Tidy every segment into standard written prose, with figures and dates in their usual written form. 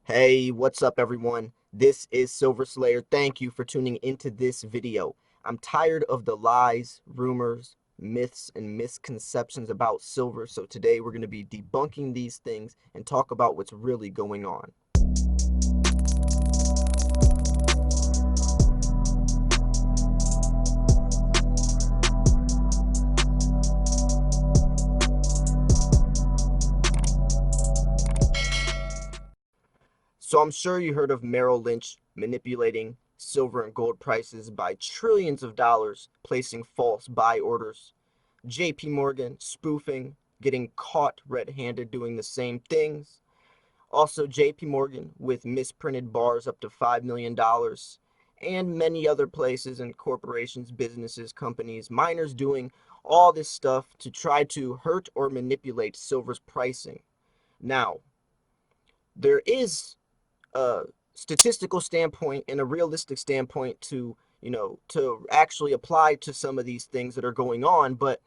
Hey, what's up everyone? This is Silver Slayer. Thank you for tuning into this video. I'm tired of the lies, rumors, myths, and misconceptions about silver, so today we're going to be debunking these things and talk about what's really going on. So I'm sure you heard of Merrill Lynch manipulating silver and gold prices by trillions of dollars, placing false buy orders. JP Morgan spoofing, getting caught red-handed doing the same things. Also, JP Morgan with misprinted bars up to $5 million, and many other places and corporations, businesses, companies, miners doing all this stuff to try to hurt or manipulate silver's pricing. Now, there is a statistical standpoint and a realistic standpoint to actually apply to some of these things that are going on, but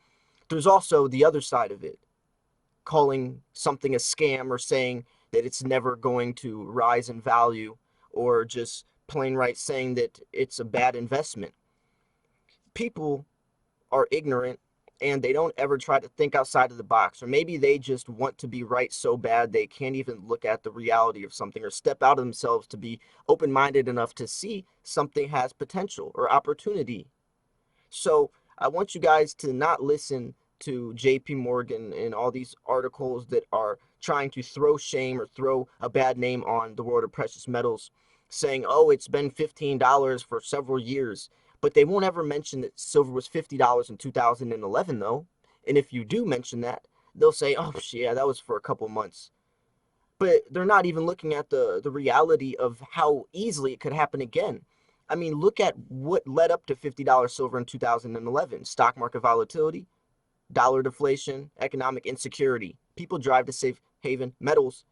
there's also the other side of it, calling something a scam or saying that it's never going to rise in value, or just plain right saying that it's a bad investment. People are ignorant and they don't ever try to think outside of the box, or maybe they just want to be right so bad they can't even look at the reality of something or step out of themselves to be open-minded enough to see something has potential or opportunity. So I want you guys to not listen to JP Morgan and all these articles that are trying to throw shame or throw a bad name on the world of precious metals, saying, oh, it's been $15 for several years. But they won't ever mention that silver was $50 in 2011, though. And if you do mention that, they'll say, oh, yeah, that was for a couple months. But they're not even looking at the reality of how easily it could happen again. I mean, look at what led up to $50 silver in 2011. Stock market volatility, dollar deflation, economic insecurity. People drive to safe haven metals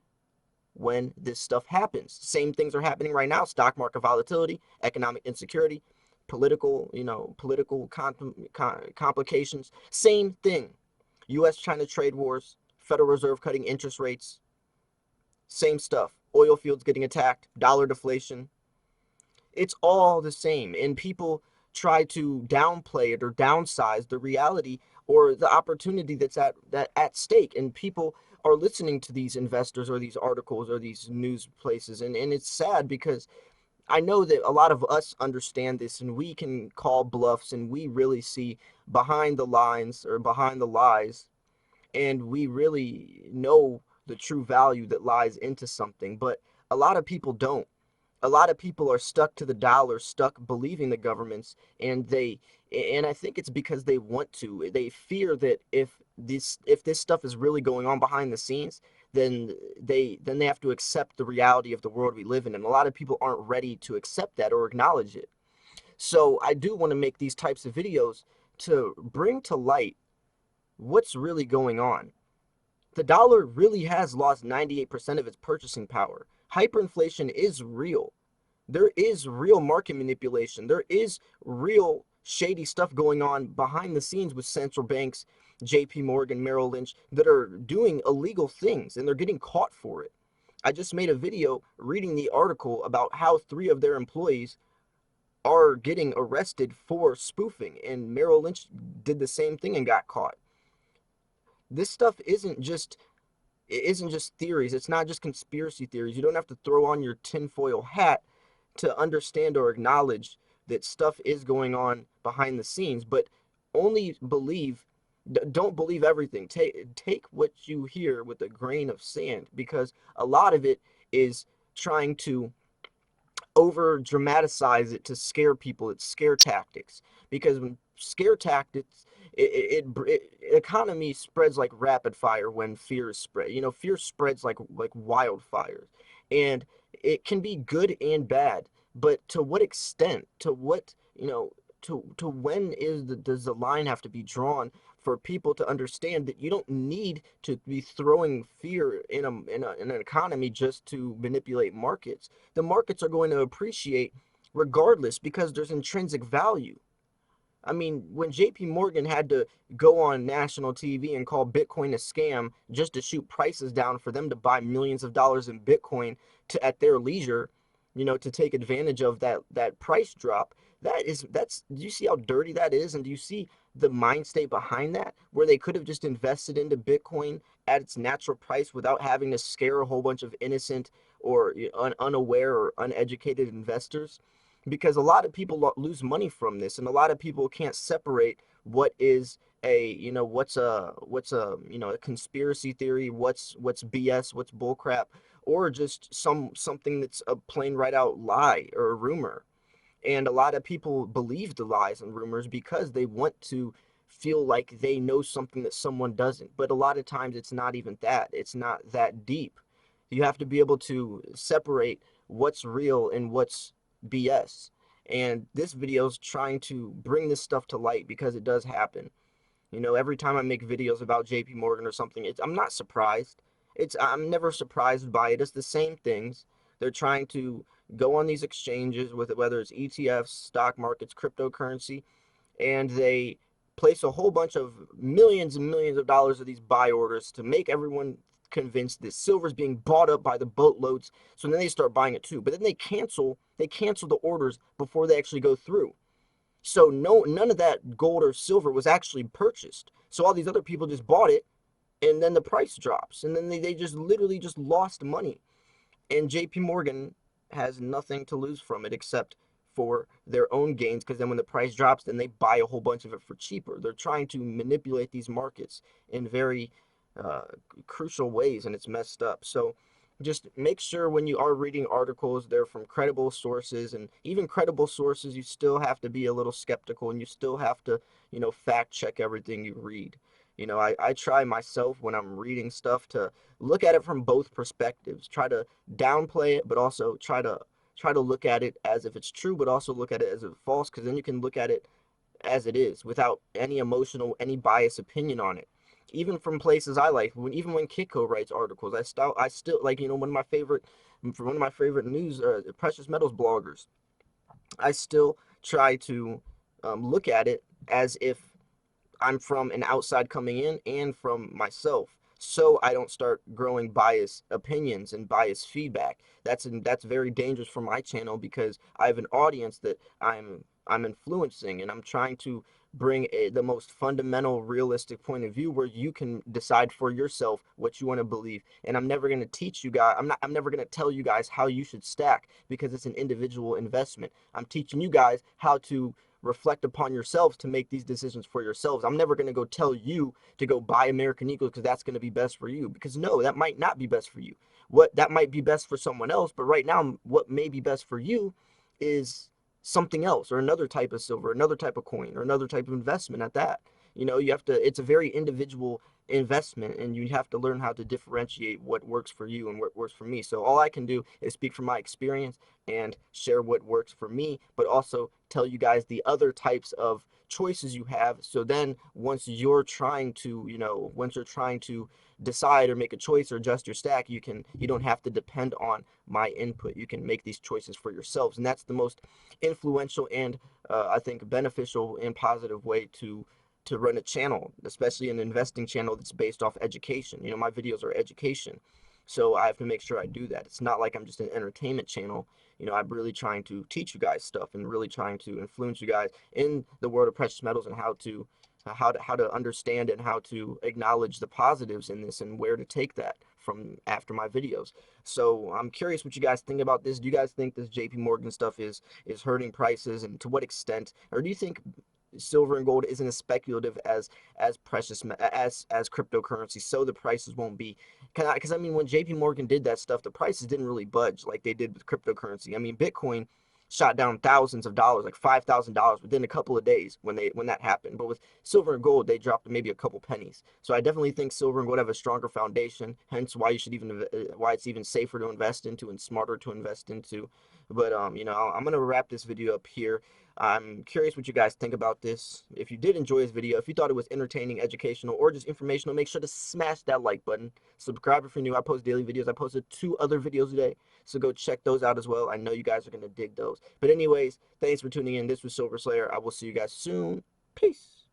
when this stuff happens. Same things are happening right now. Stock market volatility, economic insecurity, political complications. Same thing. U.S.-China trade wars, Federal Reserve cutting interest rates, same stuff. Oil fields getting attacked, dollar deflation. It's all the same. And people try to downplay it or downsize the reality or the opportunity that's at stake. And people are listening to these investors or these articles or these news places. And it's sad because I know that a lot of us understand this and we can call bluffs and we really see behind the lines or behind the lies, and we really know the true value that lies into something. But a lot of people don't. A lot of people are stuck to the dollar, stuck believing the governments, and I think it's because they want to. They fear that if this stuff is really going on behind the scenes, then they have to accept the reality of the world we live in, and a lot of people aren't ready to accept that or acknowledge it. So I do want to make these types of videos to bring to light what's really going on. The dollar really has lost 98% of its purchasing power. Hyperinflation is real. There is real market manipulation. There is real shady stuff going on behind the scenes with central banks, JP Morgan, Merrill Lynch, that are doing illegal things and they're getting caught for it. I just made a video reading the article about how 3 of their employees are getting arrested for spoofing, and Merrill Lynch did the same thing and got caught. This stuff isn't just theories. It's not just conspiracy theories. You don't have to throw on your tinfoil hat to understand or acknowledge that stuff is going on behind the scenes, but only don't believe everything. Take what you hear with a grain of sand, because a lot of it is trying to over dramatize it to scare people. It's scare tactics, because when scare tactics, economy spreads like rapid fire when fear is spread. Fear spreads like wildfires, and it can be good and bad. But to what extent? To what to when does the line have to be drawn for people to understand that you don't need to be throwing fear in an economy just to manipulate markets? The markets are going to appreciate regardless because there's intrinsic value. I mean, when JP Morgan had to go on national TV and call Bitcoin a scam just to shoot prices down for them to buy millions of dollars in Bitcoin to at their leisure, to take advantage of that price drop, do you see how dirty that is? And do you see the mind state behind that, where they could have just invested into Bitcoin at its natural price without having to scare a whole bunch of innocent or unaware or uneducated investors? Because a lot of people lose money from this, and a lot of people can't separate what is a conspiracy theory, what's BS, what's bullcrap, or just something that's a plain right out lie or a rumor. And a lot of people believe the lies and rumors because they want to feel like they know something that someone doesn't. But a lot of times it's not even that. It's not that deep. You have to be able to separate what's real and what's BS. And this video is trying to bring this stuff to light because it does happen. Every time I make videos about JP Morgan or something, I'm not surprised. I'm never surprised by it. It's the same things. They're trying to go on these exchanges with whether it's ETFs, stock markets, cryptocurrency, and they place a whole bunch of millions and millions of dollars of these buy orders to make everyone convinced that silver is being bought up by the boatloads. So then they start buying it too. But then they cancel the orders before they actually go through. So none of that gold or silver was actually purchased. So all these other people just bought it, and then the price drops, and then they just literally just lost money. And JP Morgan has nothing to lose from it except for their own gains, because then when the price drops, then they buy a whole bunch of it for cheaper. They're trying to manipulate these markets in very uh, crucial ways, and it's messed up. So just make sure when you are reading articles, they're from credible sources, and even credible sources, you still have to be a little skeptical, and you still have to, fact check everything you read. I try myself when I'm reading stuff to look at it from both perspectives, try to downplay it, but also try to look at it as if it's true, but also look at it as if it's false, because then you can look at it as it is without any emotional, any biased opinion on it. Even from places I like, even when Kitco writes articles, I still like, one of my favorite news precious metals bloggers. I still try to look at it as if I'm from an outside coming in and from myself, so I don't start growing biased opinions and biased feedback. That's very dangerous for my channel because I have an audience that I'm influencing, and I'm trying to bring the most fundamental realistic point of view where you can decide for yourself what you want to believe. And I'm never going to teach you guys, I'm never going to tell you guys how you should stack because it's an individual investment. I'm teaching you guys how to reflect upon yourselves to make these decisions for yourselves. I'm never going to go tell you to go buy American Eagle because that's going to be best for you, because no, that might not be best for you. What that might be best for someone else, but right now what may be best for you is something else, or another type of silver, another type of coin, or another type of investment at that. You have to, it's a very individual investment, and you have to learn how to differentiate what works for you and what works for me. So all I can do is speak from my experience and share what works for me, but also tell you guys the other types of choices you have. So then once you're trying to decide or make a choice or adjust your stack, you don't have to depend on my input. You can make these choices for yourselves, and that's the most influential and I think beneficial and positive way to run a channel, especially an investing channel that's based off education. My videos are education, so I have to make sure I do that. It's not like I'm just an entertainment channel. I'm really trying to teach you guys stuff and really trying to influence you guys in the world of precious metals and how to understand and how to acknowledge the positives in this and where to take that from after my videos. So I'm curious what you guys think about this. Do you guys think this JP Morgan stuff is hurting prices, and to what extent? Or do you think silver and gold isn't as speculative as as cryptocurrency, so the prices won't be? Because I mean, when JP Morgan did that stuff, the prices didn't really budge like they did with cryptocurrency. I mean, Bitcoin shot down thousands of dollars, like $5,000 within a couple of days when that happened. But with silver and gold, they dropped maybe a couple pennies. So I definitely think silver and gold have a stronger foundation, hence why it's even safer to invest into and smarter to invest into. But I'm gonna wrap this video up here. I'm curious what you guys think about this. If you did enjoy this video, if you thought it was entertaining, educational, or just informational, make sure to smash that like button. Subscribe if you're new. I post daily videos. I posted 2 other videos today, so go check those out as well. I know you guys are going to dig those. But anyways, thanks for tuning in. This was Silver Slayer. I will see you guys soon. Peace.